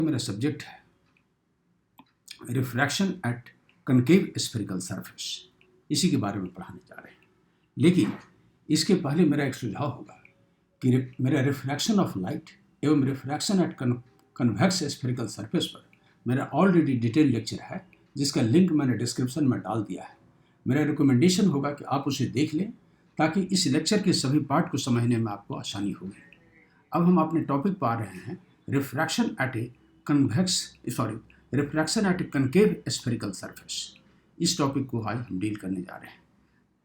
मेरा सब्जेक्ट है refraction at concave spherical surface, इसी के बारे में पढ़ाने जा रहे हैं। लेकिन इसके पहले मेरा एक सुझाव होगा कि मेरा रिफ्रैक्शन ऑफ लाइट एवं refraction at convex spherical surface पर मेरा ऑलरेडी डिटेल लेक्चर है, जिसका लिंक मैंने डिस्क्रिप्शन में डाल दिया है। मेरा रिकमेंडेशन होगा कि आप उसे देख लें ताकि इस लेक्चर के सभी पार्ट को समझने में आपको आसानी होगी। अब हम अपने टॉपिक पर आ रहे हैं refraction at A concave spherical surface. इस टॉपिक को आज हम डील करने जा रहे हैं।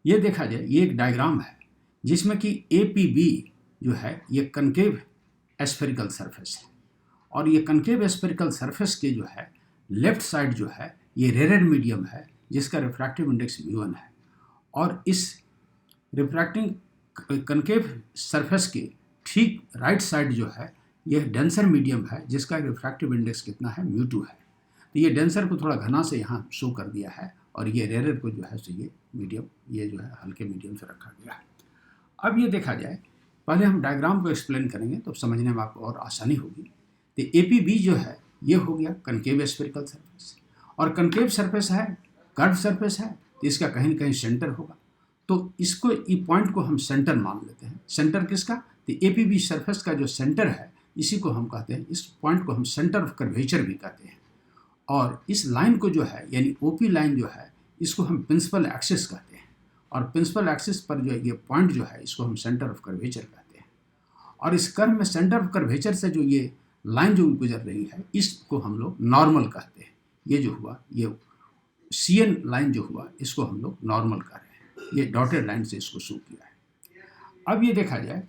ये देखा जाए, ये एक डायग्राम है जिसमें कि APB जो है ये कनकेव स्फेरिकल सरफेस है, और ये कनकेव स्फेरिकल सरफेस के जो है लेफ्ट साइड जो है ये रेरेड मीडियम है जिसका रिफ्रैक्टिव इंडेक्स μ1 है, और इस रिफ्रैक्टिंग कनकेव सरफेस के ठीक राइट साइड जो है यह डेंसर मीडियम है जिसका रिफ्रैक्टिव इंडेक्स कितना है μ2 है। तो ये डेंसर को थोड़ा घना से यहाँ शो कर दिया है, और ये रेयर को जो है सो ये मीडियम, ये जो है हल्के मीडियम से रखा गया है। अब ये देखा जाए, पहले हम डायग्राम को एक्सप्लेन करेंगे तो समझने में आपको और आसानी होगी। तो APB जो है ये हो गया कनकेव स्फेरिकल सरफेस, और कनकेव सरफेस है, कर्व सरफेस है, तो इसका कहीं न कहीं सेंटर होगा। तो इसको ई पॉइंट को हम सेंटर मान लेते हैं। सेंटर किसका? तो APB सरफेस का जो सेंटर है इसी को हम कहते हैं, इस पॉइंट को हम सेंटर ऑफ कर्वेचर भी कहते हैं। और इस लाइन को जो है यानी OP लाइन जो है इसको हम प्रिंसिपल एक्सिस कहते हैं, और प्रिंसिपल एक्सिस पर जो ये पॉइंट जो है इसको हम सेंटर ऑफ कर्वेचर कहते हैं। और इस कर्व में सेंटर ऑफ कर्वेचर से जो ये लाइन जो गुजर रही है इसको हम लोग नॉर्मल कहते हैं। ये जो हुआ ये CN लाइन जो हुआ इसको हम लोग नॉर्मल कह रहे हैं। ये डॉटेड लाइन से इसको शो किया है। अब ये देखा जाए,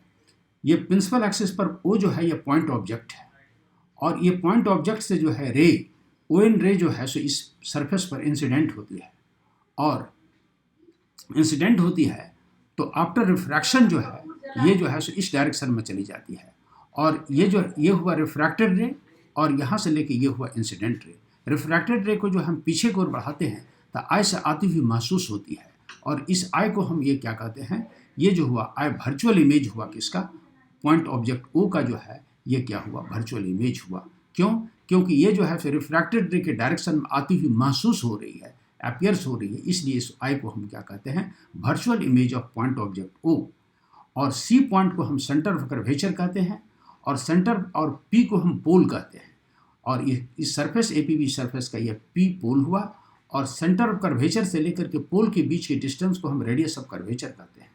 ये प्रिंसिपल एक्सिस पर O जो है ये पॉइंट ऑब्जेक्ट है, और ये पॉइंट ऑब्जेक्ट से जो है रे ON रे जो है सो इस सरफेस पर इंसिडेंट होती है, और इंसिडेंट होती है तो आफ्टर रिफ्रैक्शन जो है ये जो है सो इस डायरेक्शन में चली जाती है, और ये हुआ रिफ्रैक्टेड रे, और यहाँ से लेके ये हुआ इंसिडेंट रे। रिफ्रैक्टेड रे को जो हम पीछे की ओर बढ़ाते हैं तो आई से आती हुई महसूस होती है, और इस आई को हम ये क्या कहते हैं, ये जो हुआ आई वर्चुअल इमेज हुआ किसका, पॉइंट ऑब्जेक्ट O का जो है ये क्या हुआ, वर्चुअल इमेज हुआ। क्यों? क्योंकि ये जो है फिर रिफ्रैक्टेड रे के डायरेक्शन में आती हुई महसूस हो रही है, अपीयर्स हो रही है, इसलिए इस आई को हम क्या कहते हैं, virtual image of point object O। और C पॉइंट को हम सेंटर ऑफ कर्वेचर कहते हैं, और सेंटर और P को हम पोल कहते हैं। और इस सरफेस APB सरफेस का ये P पोल हुआ, और सेंटर ऑफ कर्वेचर से लेकर के पोल के बीच के डिस्टेंस को हम रेडियस ऑफ कर्वेचर कहते हैं।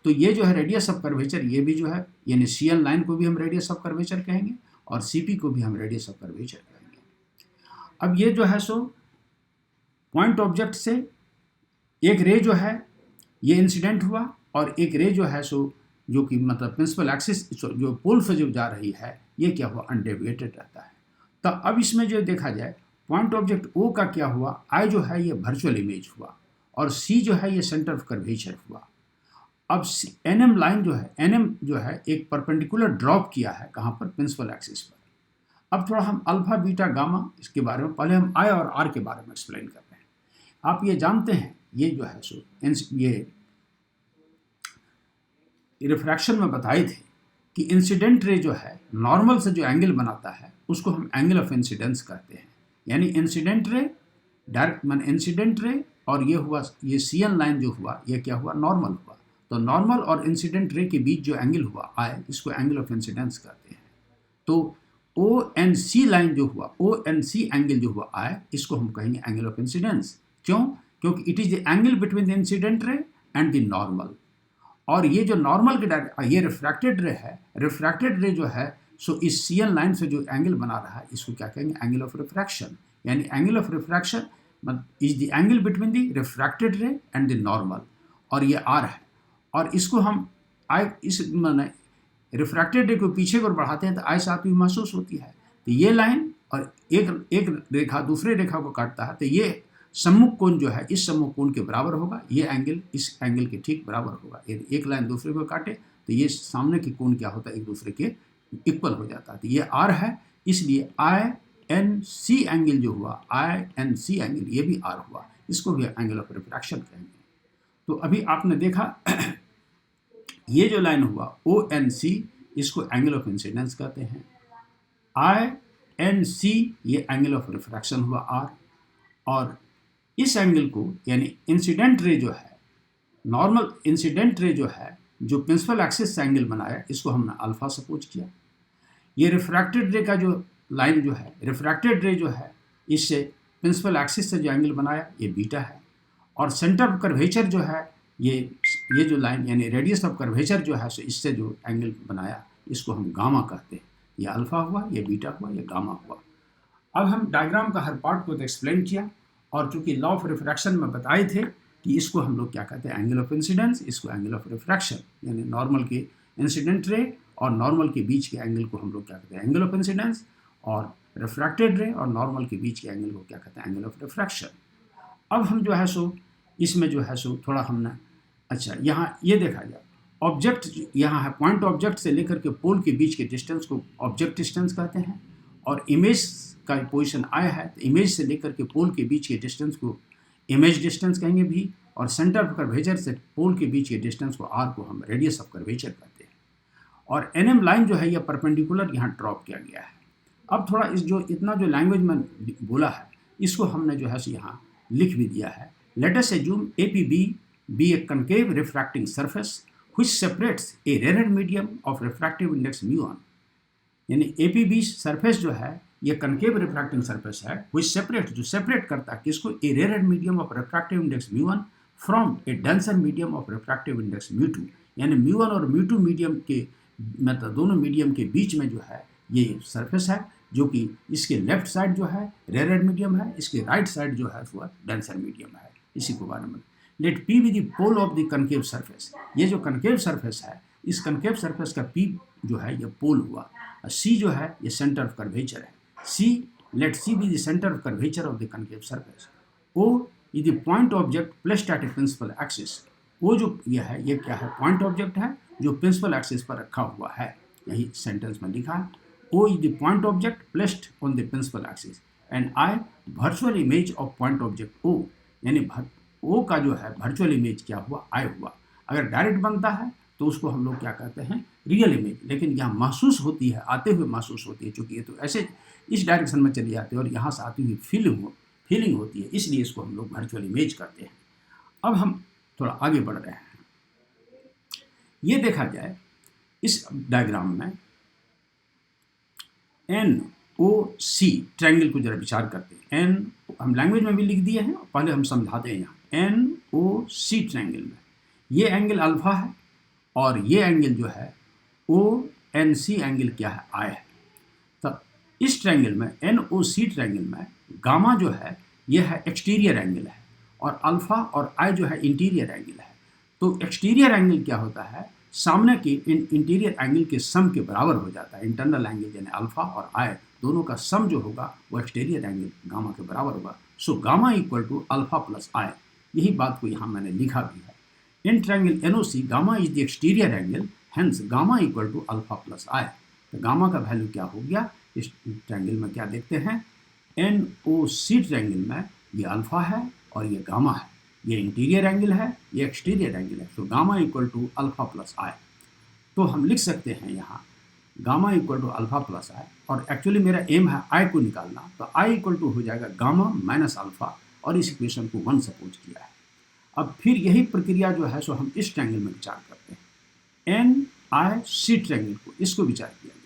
तो ये जो है रेडियस ऑफ कर्वेचर, ये भी जो है यानी CN लाइन को भी हम रेडियस ऑफ कर्वेचर कहेंगे, और CP को भी हम रेडियस ऑफ कर्वेचर कहेंगे। अब ये जो है सो पॉइंट ऑब्जेक्ट से एक रे जो है ये इंसिडेंट हुआ, और एक रे जो है सो जो कि मतलब प्रिंसिपल एक्सिस जो पोल से जो जा रही है ये क्या हुआ, अनडेविएटेड रहता है। तो अब इसमें जो देखा जाए, पॉइंट ऑब्जेक्ट O का क्या हुआ, I जो है ये वर्चुअल इमेज हुआ, और C जो है ये सेंटर ऑफ कर्वेचर हुआ। अब NM लाइन जो है, NM जो है एक परपेंडिकुलर ड्रॉप किया है कहाँ पर, प्रिंसिपल एक्सिस पर। अब थोड़ा हम अल्फा बीटा गामा इसके बारे में, पहले हम I और R के बारे में एक्सप्लेन कर रहे हैं। आप ये जानते हैं, ये जो है सो ये रिफ्रैक्शन में बताए थे कि इंसिडेंट रे जो है नॉर्मल से जो एंगल बनाता है उसको हम एंगल ऑफ इंसिडेंस कहते हैं। यानी इंसिडेंट रे डायरेक्ट मान इंसिडेंट रे, और ये हुआ ये CN लाइन जो हुआ ये क्या हुआ, नॉर्मल हुआ। तो नॉर्मल और इंसिडेंट रे के बीच जो एंगल हुआ I, इसको एंगल ऑफ इंसिडेंस कहते हैं। तो ONC लाइन जो हुआ, ONC एंगल जो हुआ I, इसको हम कहेंगे एंगल ऑफ इंसिडेंस। क्यों? क्योंकि it is the angle between the incident ray and the normal. और ये जो नॉर्मल के ये रिफ्रैक्टेड रे है, रिफ्रैक्टेड रे जो है सो इस CN लाइन से जो एंगल बना रहा है इसको क्या कहेंगे, एंगल ऑफ रिफ्रैक्शन। यानी angle of refraction is the angle between the refracted रे एंड द नॉर्मल, और ये R है। और इसको हम इस मैंने रिफ्रैक्टेड रे को पीछे को बढ़ाते हैं तो आई से आती हुई महसूस होती है। तो ये लाइन और एक रेखा दूसरे रेखा को काटता है, तो ये सम्मुख कोण जो है इस सम्मुख कोण के बराबर होगा, ये एंगल इस एंगल के ठीक बराबर होगा। यदि एक लाइन दूसरे को काटे तो ये सामने के कोण क्या होता है, एक दूसरे के इक्वल हो जाता है। तो ये R है, इसलिए INC एंगल जो हुआ, INC एंगल ये भी R हुआ, इसको भी एंगल ऑफ रिफ्रैक्शन कहेंगे। तो अभी आपने देखा ये जो लाइन हुआ ONC, इसको एंगल ऑफ इंसिडेंस कहते हैं। एन सी ये एंगल ऑफ रिफ्रैक्शन हुआ आर, और इस एंगल को यानी इंसिडेंट रे जो है, नॉर्मल इंसिडेंट रे जो है, जो प्रिंसिपल एक्सिस से एंगल बनाया, इसको हमने अल्फा सपोज किया। ये रिफ्रैक्टेड रे का जो लाइन जो है, रिफ्रैक्टेड रे जो है, इससे प्रिंसिपल एक्सिस से जो एंगल बनाया ये बीटा है, और सेंटर ऑफ कर्वेचर जो है, ये जो लाइन यानी रेडियस ऑफ कर्वेचर जो है, सो इससे जो एंगल बनाया इसको हम गामा कहते हैं। ये अल्फा हुआ, ये बीटा हुआ, ये गामा हुआ। अब हम डायग्राम का हर पार्ट को तो एक्सप्लेन किया, और चूंकि लॉ ऑफ रिफ्रैक्शन में बताए थे कि इसको हम लोग क्या कहते हैं, एंगल ऑफ इंसिडेंस, इसको एंगल ऑफ रिफ्रैक्शन, यानी नॉर्मल के इंसिडेंट रे और नॉर्मल के बीच के एंगल को हम लोग क्या कहते हैं, एंगल ऑफ इंसिडेंस, और रिफ्रैक्टेड रे और नॉर्मल के बीच के एंगल को क्या कहते हैं, एंगल ऑफ रिफ्रैक्शन। अब हम जो है सो इसमें जो है सो थोड़ा हमने, अच्छा यहाँ ये देखा जाए, ऑब्जेक्ट यहाँ है, पॉइंट ऑब्जेक्ट से लेकर के पोल के बीच के डिस्टेंस को ऑब्जेक्ट डिस्टेंस कहते हैं, और इमेज का पोजीशन आया है तो इमेज से लेकर के पोल के बीच के डिस्टेंस को इमेज डिस्टेंस कहेंगे भी, और सेंटर ऑफ कर्वेचर से पोल के बीच के डिस्टेंस को आर को हम रेडियस ऑफ कर्वेचर कहते हैं। और एनएम लाइन जो है यह परपेंडिकुलर यहाँ ड्रॉप किया गया है। अब थोड़ा इस जो इतना जो लैंग्वेज में बोला है इसको हमने जो है यहाँ लिख भी दिया है। Let us assume APB be a concave refracting surface which separates a rarer medium of refractive index mu1, यानी APB सरफेस जो है ये कनकेव रिफ्रैक्टिंग सरफेस है, which separate जो सेपरेट करता है किसको, a rarer medium of refractive index mu1 from a denser medium of refractive index mu2, यानी mu1 और mu2 मीडियम के मतलब दोनों मीडियम के बीच में जो है ये सरफेस है, जो कि इसके लेफ्ट साइड जो है रेयर मीडियम है, इसके राइट साइड जो है वो डेंसर मीडियम है। इसी को बारे में let P be the pole of the concave surface, ये जो कनकेव सरफेस है इस कनकेव सरफेस का पी जो है ये पोल हुआ, सी जो है ये सेंटर ऑफ कर्वेचर है, C let C be the centre of curvature of the concave surface, O is the point object placed at a principal axis, वो जो ये है ये क्या है, पॉइंट ऑब्जेक्ट है जो प्रिंसिपल एक्सिस पर रखा हुआ है, यही सेंटेंस में लिखा है। O is the point object placed on the principal axis and I virtual image of point object O, यानी O का जो है वर्चुअल इमेज क्या हुआ, I हुआ। अगर डायरेक्ट बनता है तो उसको हम लोग क्या कहते हैं, रियल इमेज, लेकिन यहाँ महसूस होती है, आते हुए महसूस होती है, क्योंकि ये तो ऐसे इस डायरेक्शन में चली जाती है और यहाँ से आती हुई फीलिंग होती है, इसलिए इसको हम लोग वर्चुअल इमेज कहते हैं। अब हम थोड़ा आगे बढ़ रहे हैं। ये देखा जाए इस डायग्राम में NOC ट्रायंगल को जरा विचार करते हैं। एन हम लैंग्वेज में भी लिख दिए हैं, पहले हम समझाते हैं। यहाँ NOC ट्रायंगल में ये एंगल अल्फा है और ये एंगल जो है ONC एंगल क्या है, I है। तो इस ट्रायंगल में NOC ट्रायंगल में गामा जो है ये है एक्सटीरियर एंगल है और अल्फा और I जो है इंटीरियर एंगल है। तो एक्सटीरियर एंगल क्या होता है, सामने के इंटीरियर एंगल के सम के बराबर हो जाता है। इंटरनल एंगल यानी अल्फा और आई दोनों का सम जो होगा वो एक्सटीरियर एंगल गामा के बराबर होगा। So gamma equal to alpha plus I, यही बात को यहाँ मैंने लिखा भी है। In triangle NOC gamma is the exterior angle, hence gamma equal to alpha plus I. तो गामा का वैल्यू क्या हो गया, इस ट्रायंगल में क्या देखते हैं, NOC ट्रायंगल में ये अल्फा है और ये गामा है, ये इंटीरियर एंगल है, ये एक्सटीरियर एंगल है। तो gamma equal to alpha plus I. तो हम लिख सकते हैं यहाँ gamma equal to alpha plus I, और एक्चुअली मेरा एम है आई को निकालना, तो आई इक्वल टू हो जाएगा गामा माइनस अल्फा, और इस इक्वेशन को 1 सपोज किया है। अब फिर यही प्रक्रिया जो है सो हम इस ट्रायंगल में विचार करते हैं। NIC ट्रायंगल को इसको विचार किया गया,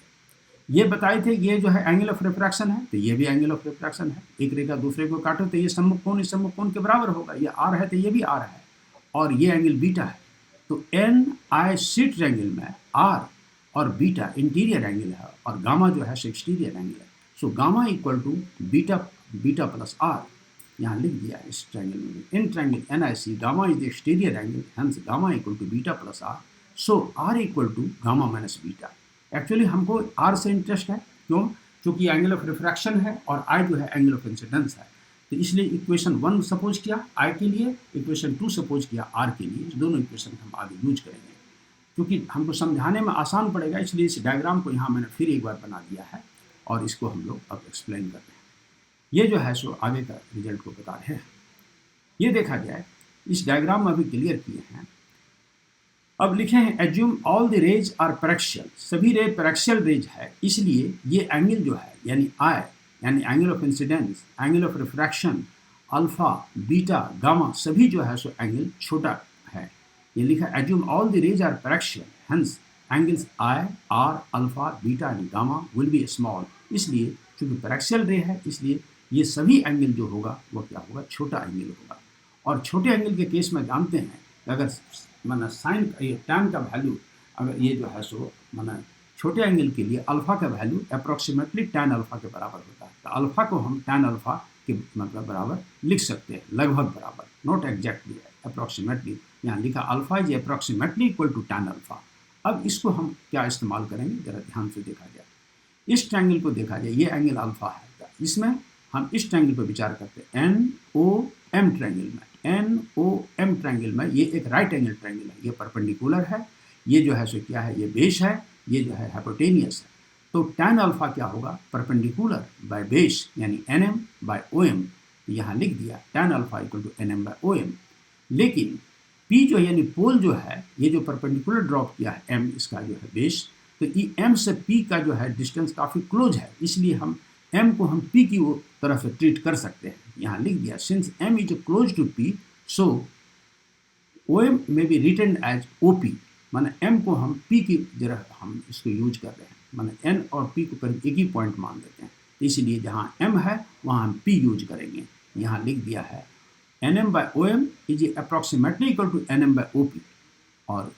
ये बताए थे ये जो है एंगल ऑफ रिफ्रैक्शन है, तो ये भी एंगल ऑफ रिफ्रैक्शन है। एक रेखा दूसरे को काटो तो ये सम्मुख कोण इस सम्मुख कोण के बराबर होगा, ये आर है तो ये भी आर है, और ये एंगल बीटा है। तो NIC ट्रायंगल में आर और बीटा इंटीरियर एंगल है और गामा जो है एक्सटीरियर एंगल है। So gamma equal to beta plus R, यहाँ लिख दिया है इस ट्रायंगल में। In triangle NIC gamma is the exterior angle, hence gamma equal to beta plus R. So R equal to gamma minus beta. Actually हमको R से interest है, क्यों, क्योंकि एंगल ऑफ रिफ्रैक्शन है और आई जो है एंगल ऑफ इंसिडेंस है। तो इसलिए इक्वेशन 1 सपोज किया आई के लिए, इक्वेशन 2 सपोज किया आर के लिए। दोनों इक्वेशन हम आगे यूज करेंगे, क्योंकि हमको समझाने में आसान पड़ेगा, इसलिए इस डायग्राम को यहाँ मैंने फिर एक बार बना दिया है और इसको हम लोग अब एक्सप्लेन कर रहे हैं। ये जो है सो आगे का रिजल्ट को बता रहे हैं। ये देखा जाए इस डायग्राम में अभी क्लियर किए हैं। अब लिखे हैं assume all the rays are paraxial, सभी रे पैरेक्शियल रेज है, इसलिए ये एंगल जो है यानी आई यानी angle of incidence, angle of refraction, alpha, beta, gamma सभी जो है सो एंगल छोटा है। ये लिखा assume all the rays are paraxial hence angles I, R, alpha, beta and gamma will be small, इसलिए चूंकि पैरेक्शियल रे है इसलिए ये सभी एंगल जो होगा वो क्या होगा, छोटा एंगल होगा। और छोटे एंगल के केस में जानते हैं अगर माना साइन टैन का वैल्यू अगर ये जो है सो माना छोटे एंगल के लिए अल्फा का वैल्यू अप्रॉक्सीमेटली टैन अल्फा के बराबर होता है, तो अल्फा को हम टैन अल्फा के मतलब बराबर लिख सकते हैं, लगभग बराबर, नॉट एग्जैक्टली, अप्रॉक्सीमेटली। यहाँ लिखा alpha is approximately equal to tan alpha. अब इसको हम क्या इस्तेमाल करेंगे, जरा ध्यान से देखा जाए, इस ट्रायंगल को देखा जाए, ये एंगल अल्फा है, इसमें हम इस ट्रायंगल पर विचार करते हैं NOM ट्रायंगल में, NOM ट्रायंगल में ये एक राइट एंगल ट्रायंगल है, ये परपेंडिकुलर है, ये जो है सो क्या है, ये बेस है, ये जो है हाइपोटेनियस है। तो टैन अल्फा क्या होगा, परपेंडिकुलर बाय बेस यानी NM बाय OM, यहाँ लिख दिया tan alpha equal to NM by OM। लेकिन P जो है यानी पोल जो है, ये जो परपेंडिकुलर ड्रॉप किया है M इसका जो है बेस, तो M से P का जो है डिस्टेंस काफ़ी क्लोज है, इसलिए हम M को हम P की तरफ से ट्रीट कर सकते हैं। यहाँ लिख दिया since M is close to P so OM may be written as OP, माने M को हम P की जगह हम इसको यूज कर रहे हैं, माने N और P को करीब एक ही पॉइंट मान लेते हैं, तो इसलिए जहाँ M है वहाँ हम P यूज करेंगे। यहाँ लिख दिया है NM by OM is approximately equal to NM by OP, और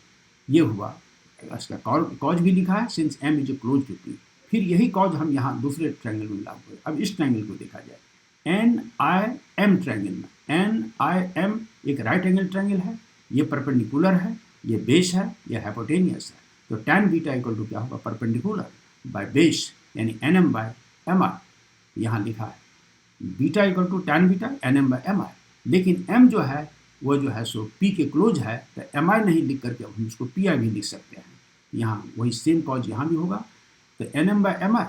ये हुआ इसका कॉज भी लिखा है since M is close to P। फिर यही कॉज हम यहाँ दूसरे ट्रायंगल में लागू है। अब इस ट्रायंगल को देखा जाए, NIM ट्रायंगल में, NIM एक राइट एंगल ट्रायंगल है, ये परपेंडिकुलर है, ये बेस है, ये हाइपोटेनियस है, तो टैन बीटा इक्वल टू क्या होगा, परपेंडिकुलर बाय बेस यानी NM बाय MI। यहाँ लिखा है beta equal to tan beta NM by MI, लेकिन M जो है वो जो है सो P के क्लोज है, तो MI नहीं लिख करके हम उसको PI भी लिख सकते हैं। यहाँ वही सेम कॉज यहाँ भी होगा, तो NM by MI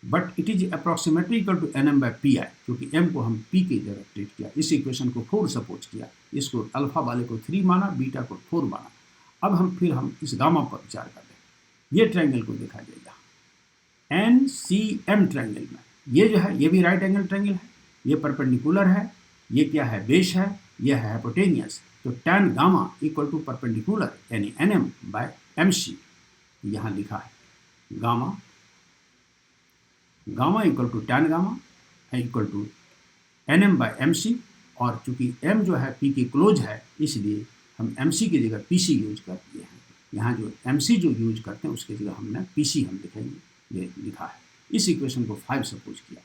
but it is approximately equal to NM by PI, क्योंकि M को हम P की जगह ट्रीट किया, इस इक्वेशन को 4 सपोज किया, इसको अल्फा वाले को 3 माना, बीटा को 4 माना। अब हम इस गामा पर विचार कर रहे हैं। ये ट्रायंगल को देखा जाएगा NCM ट्रायंगल में, ये जो है ये भी राइट एंगल ट्रायंगल है, ये परपेंडिकुलर है, ये क्या है, बेस है, ये है हाइपोटेनियस, तो tan gamma equal to perpendicular यानी NM बाय MC। यहाँ लिखा है gamma equal to tan gamma equal to NM by MC, और चूंकि M जो है P के क्लोज है इसलिए हम MC की जगह PC यूज कर दिए हैं। यहाँ जो MC जो यूज करते हैं उसकी जगह हमने PC हम लिखेंगे, ये लिखा है। इस इक्वेशन को 5 सपोज किया।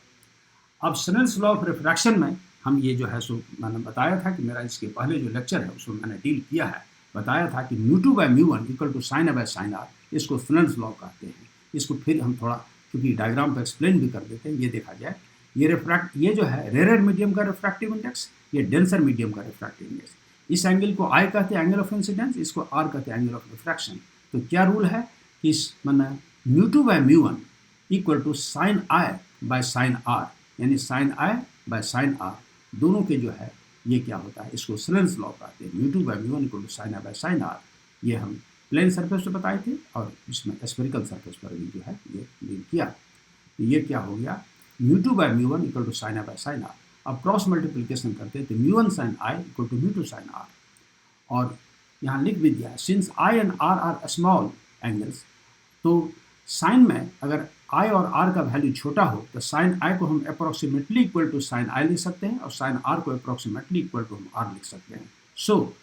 अब स्नेल्स लॉ ऑफ रिफ्रैक्शन में हम ये जो है सो मैंने बताया था कि मेरा इसके पहले जो लेक्चर है उसमें मैंने डील किया है, बताया था कि μ2 by μ1 equal to sine A by sine R, इसको स्नेल्स लॉ कहते हैं। इसको फिर हम थोड़ा क्योंकि डायग्राम पर एक्सप्लेन भी कर देते हैं। ये देखा जाए, ये जो है रेयर मीडियम का रिफ्रैक्टिव इंडेक्स, ये डेंसर मीडियम का रिफ्रैक्टिव इंडेक्स। इस एंगल को I कहते हैं एंगल ऑफ इंसिडेंस, इसको R कहते हैं एंगल ऑफ रिफ्रैक्शन। तो क्या रूल है कि इस माना μ2 by μ1 equal to sine I by sine R, यानी sine I by sine R दोनों के जो है ये क्या होता है, इसको स्नेल्स लॉ कहते हैं। μ2 by μ1 equal to sine I by sine R, ये हम प्लेन सरफेस पर बताए थे और इसमें स्फेरिकल सरफेस पर भी जो है ये डील किया। तो ये क्या हो गया, μ2 by μ1 equal to sine I by sine R। अब क्रॉस मल्टीप्लिकेशन करते हैं तो μ1 sine I equal to μ2 sine R, और यहाँ लिख भी दिया since I and R are small angles, तो साइन में अगर I और R का वैल्यू छोटा हो तो साइन I को हम approximately equal to sine I लिख सकते हैं और साइन R को अप्रॉक्सीमेटली इक्वल टू हम R लिख सकते हैं। So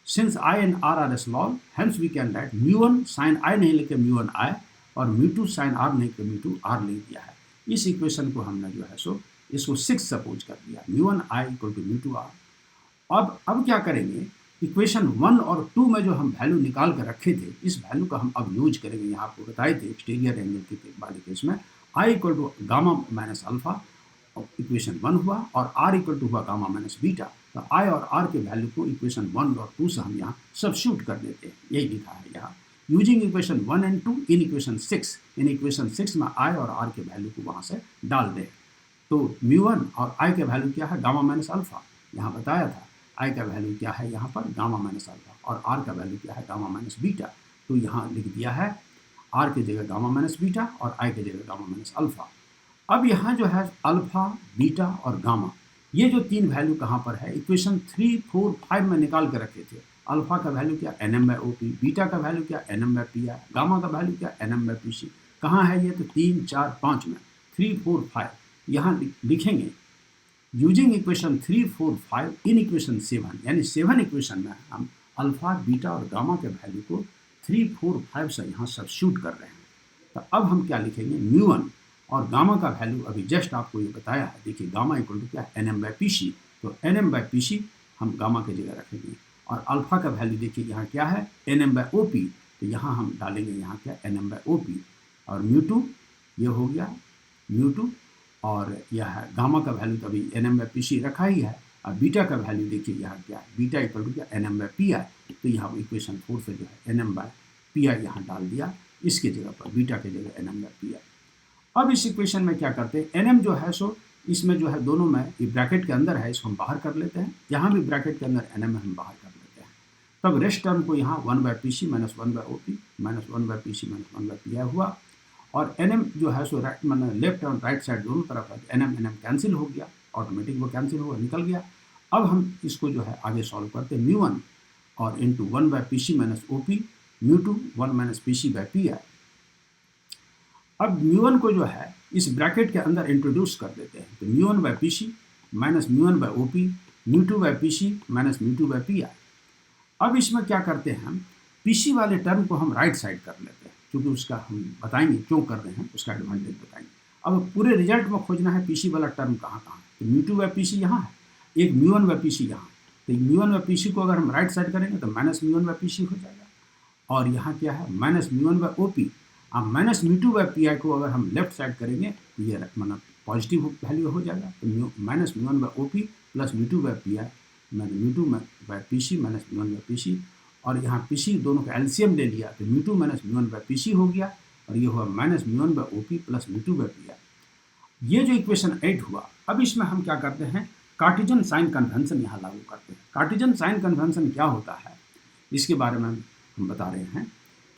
since I and R are small hence we can write μ1 sine I नहीं लिखे μ1 I और μ2 साइन R नहीं लिखे μ2 R लिख दिया है। इस इक्वेशन को हमने जो है सो इसको 6 सपोज कर दिया, μ1 I इक्वल टू μ2 R। अब क्या करेंगे, इक्वेशन 1 और 2 में जो हम वैल्यू निकाल कर रखे थे इस वैल्यू का हम अब यूज करेंगे। यहाँ आपको बताए थे एक्सटीरियर एंगल के वाले केस में I equal to gamma minus alpha equation 1 हुआ और R इक्वल टू हुआ गामा माइनस बीटा। तो I और R के वैल्यू को इक्वेशन 1 और 2 से हम यहाँ सब्स्टिट्यूट कर देते हैं, यही लिखा है यहाँ। Using equation 1 and 2 in equation 6, in equation 6 में I और R के वैल्यू को वहाँ से डाल दें। तो μ1 और I के वैल्यू क्या है, गामा माइनस अल्फा, यहाँ बताया था। आई का वैल्यू क्या है यहाँ पर गामा माइनस अल्फा, और आर का वैल्यू क्या है गामा माइनस बीटा। तो यहाँ लिख दिया है आर की जगह गामा माइनस बीटा और आई की जगह गामा माइनस अल्फा। अब यहाँ जो है अल्फा, बीटा और गामा, ये जो तीन वैल्यू कहाँ पर है, इक्वेशन 3, 4, 5 में निकाल के रखे थे। अल्फा का वैल्यू क्या NM/OP, बीटा का वैल्यू क्या NM/PI, गामा का वैल्यू क्या NM/PC। कहाँ है ये, तो 3, 4, 5 में, 3, 4, 5 यहाँ लिखेंगे। यूजिंग इक्वेशन 3, 4, 5 इन इक्वेशन 7, यानी 7 इक्वेशन में हम अल्फा, बीटा और गामा के वैल्यू को 3, 4, 5 से यहाँ सब्स्टिट्यूट कर रहे हैं। तो अब हम क्या लिखेंगे, म्यू1 और गामा का वैल्यू अभी जस्ट आपको ये बताया है। देखिए गामा इक्वल टू क्या है NM/PC, तो NM/PC हम गामा की जगह रखेंगे। और अल्फा का वैल्यू देखिए यहाँ क्या है NM/OP, तो यहाँ हम डालेंगे यहाँ क्या NM/OP। और म्यू2 ये हो गया म्यू2, और यह है गामा का वैल्यू तो अभी NM/PC रखा ही है। और बीटा का वैल्यू देखिए यहाँ क्या है, बीटा इक्वल टू क्या NM/PI, तो यहाँ इक्वेशन 4 से जो है NM/PI यहाँ डाल दिया, इसकी जगह पर बीटा की जगह NM/PI। अब इस इक्वेशन में क्या करते हैं, NM जो है सो इसमें जो है दोनों में ये ब्रैकेट के अंदर है, इसको हम बाहर कर लेते हैं। यहाँ भी ब्रैकेट के अंदर NM हम बाहर कर लेते हैं। तब रेस्ट टर्म को यहाँ 1/PC minus 1/OP minus 1/PC minus 1/PI हुआ। और NM जो है सो राइट मतलब लेफ्ट और राइट साइड दोनों तरफ है, NM कैंसिल हो गया, ऑटोमेटिक वो कैंसिल हुआ, निकल गया। अब हम इसको जो है आगे सॉल्व करते हैं, म्यू1 और into 1/PC minus OP, म्यू2 1 minus PC/PI। अब म्यू1 को जो है इस ब्रैकेट के अंदर इंट्रोड्यूस कर देते हैं, तो म्यू1/PC माइनस म्यू1/OP, म्यू2/PC माइनस म्यू2/PI। अब इसमें क्या करते हैं हम, PC वाले टर्म को हम राइट साइड कर लेते हैं, क्योंकि उसका हम बताएंगे क्यों कर रहे हैं, उसका एडवांटेज बताएंगे। अब पूरे रिजल्ट में खोजना है PC वाला टर्म कहाँ कहाँ है, तो म्यू2/PC यहाँ है, एक म्यू1/PC यहाँ, तो म्यू1/PC को अगर हम राइट साइड करेंगे तो माइनस म्यू1/PC हो जाएगा। और यहाँ क्या है माइनस म्यू1/OP, अब माइनस म्यू2/PI को अगर हम लेफ्ट साइड करेंगे तो ये मतलब पॉजिटिव वैल्यू हो जाएगा, तो माइनस म्यू1/OP प्लस म्यू2/PI माइनस म्यू2/PC माइनस म्यू1/PC। और यहाँ PC दोनों का एलसीएम ले लिया तो म्यू2 माइनस म्यू1/PC हो गया, और ये हुआ माइनस म्यू1/OP प्लस म्यू2/PI। ये जो इक्वेशन 8 हुआ। अब इसमें हम क्या करते हैं, कार्टेशियन साइन कन्वेंशन यहाँ लागू करते हैं। कार्टेशियन साइन कन्वेंशन क्या होता है, इसके बारे में हम बता रहे हैं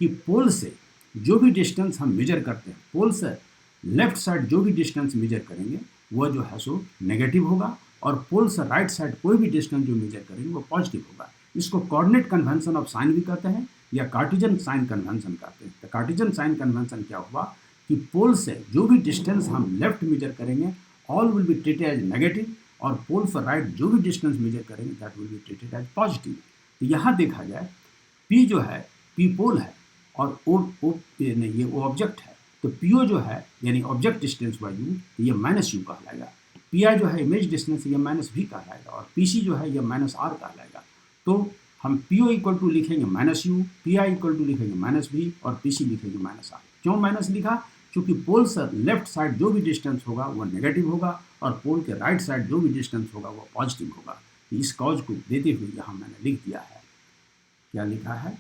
कि पोल से जो भी डिस्टेंस हम मेजर करते हैं, पोल से लेफ्ट साइड जो भी डिस्टेंस मेजर करेंगे वह जो है सो नेगेटिव होगा, और पोल से राइट साइड कोई भी डिस्टेंस जो मेजर करेंगे वो पॉजिटिव होगा। इसको कोऑर्डिनेट कन्वेंशन ऑफ साइन भी कहते हैं या कार्टेशियन साइन कन्वेंशन कहते हैं। तो कार्टेशियन साइन कन्वेंशन क्या हुआ कि पोल से जो भी डिस्टेंस हम लेफ्ट मेजर करेंगे all will be treated as negative, और पोल से राइट जो भी डिस्टेंस मेजर करेंगे that will be treated as positive. तो यहाँ देखा जाए P जो है P पोल है और O नहीं ये O ऑब्जेक्ट है, तो PO जो है यानी ऑब्जेक्ट डिस्टेंस बाय U, तो ये माइनस U कहलाएगा। PI जो है इमेज डिस्टेंस, ये माइनस V कहलाएगा, और PC जो है ये माइनस R कहलाएगा। तो हम PO इक्वल टू लिखेंगे minus U, PI equal to लिखेंगे माइनस V, और PC लिखेंगे माइनस R। क्यों माइनस लिखा, क्योंकि पोल से लेफ्ट साइड जो भी डिस्टेंस होगा वो नेगेटिव होगा, और पोल के राइट साइड जो भी डिस्टेंस होगा वो पॉजिटिव होगा। इस कॉज को देते हुए यहाँ मैंने लिख दिया है, क्या लिखा है,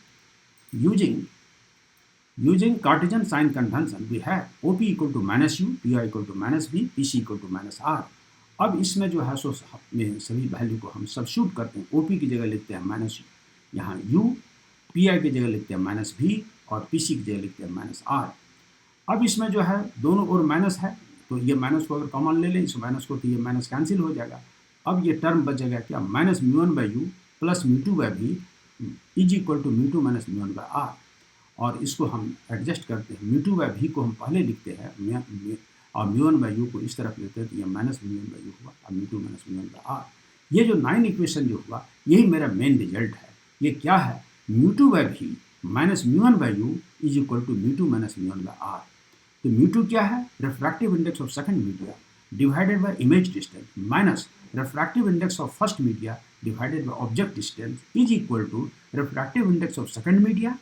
using Cartesian sign convention we have OP equal to minus U, PI equal to minus V, PC equal to minus R। अब इसमें जो है सो में सभी वैल्यू को हम सब्स्टिट्यूट करते हैं। OP की जगह लिखते हैं माइनस यहाँ U, PI की जगह लिखते हैं माइनस V, और PC की जगह लिखते हैं माइनस R। अब इसमें जो है दोनों ओर माइनस है, तो ये माइनस को अगर कॉमन ले लें इस माइनस को, तो ये माइनस कैंसिल हो जाएगा। अब ये टर्म बचेगा क्या, माइनस म्यू1/U प्लस म्यू2/V इज इक्वल टू म्यू2 माइनस म्यू1/R। और इसको हम एडजस्ट करते हैं, म्यू2/V को हम पहले लिखते हैं और म्यू1/U को इस तरफ लेते हैं, तो ये माइनस म्यू1/U हुआ और म्यू2 माइनस म्यू1/R। ये जो 9 इक्वेशन जो हुआ यही मेरा मेन रिजल्ट है। ये क्या है, म्यू2/V माइनस म्यू1/U इज इक्वल टू म्यू2 माइनस म्यू1/R। तो म्यू2 क्या है, refractive index of second media divided by image distance minus refractive index of first media divided by object distance is equal to refractive index of second media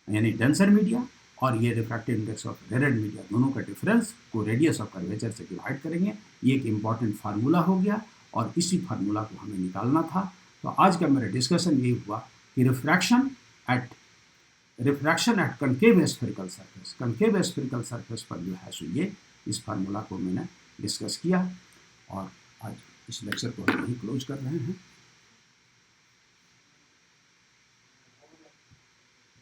यानी denser media, और ये refractive index of rarer media, दोनों का difference को radius of curvature से divide करेंगे। ये एक इंपॉर्टेंट फार्मूला हो गया, और इसी फार्मूला को हमें निकालना था। तो आज का मेरा डिस्कशन ये हुआ कि refraction at concave spherical surface पर जो है सो ये इस फार्मूला को मैंने डिस्कस किया, और आज इस लेक्चर को हम यही क्लोज कर रहे हैं।